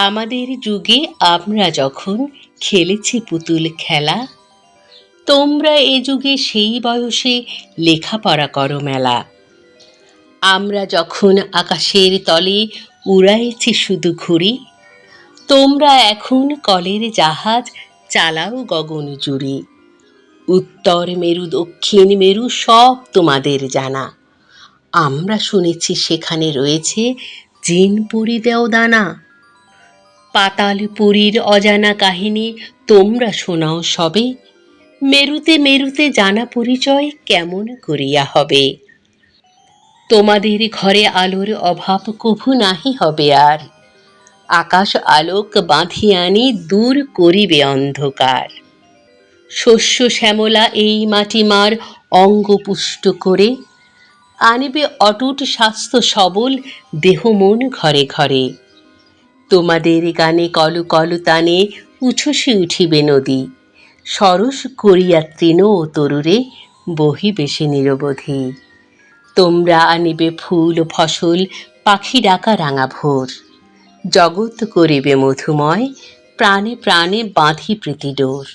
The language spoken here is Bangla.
আমাদের যুগে আমরা যখন খেলেছি পুতুল খেলা, তোমরা এ যুগে সেই বয়সে লেখাপড়া করো মেলা। আমরা যখন আকাশের তলে উড়াইছি শুধু ঘুড়ি, তোমরা এখন কলের জাহাজ চালাও গগন জুড়ে। উত্তর মেরু দক্ষিণ মেরু সব তোমাদের জানা, আমরা শুনেছি সেখানে রয়েছে জিনপুরি দেওদানা। পাতালপুরীর অজানা কাহিনী তোমরা শোনাও সবে, মেরুতে মেরুতে জানা পরিচয় কেমন করিয়া হবে। তোমাদের ঘরে আলোর অভাব কভু নাহি হবে আর, আকাশ আলোক বাঁধিয়ে আনি দূর করিবে অন্ধকার। শস্য শ্যামলা এই মাটি মার অঙ্গ পুষ্ট করে, আনিবে অটুট স্বাস্থ্য সবল দেহ মন ঘরে ঘরে। তোমাদের গানে কল কল তানে উচ্ছ্বসে উঠিবে নদী, সরস করিয়া তৃণ ও তরুরে বহিবে সে নিরবধি। তোমরা আনিবে ফুল ফসল পাখি ডাকা রাঙা ভোর, জগৎ করিবে মধুময় প্রাণে প্রাণে বাঁধি প্রীতি ডোর।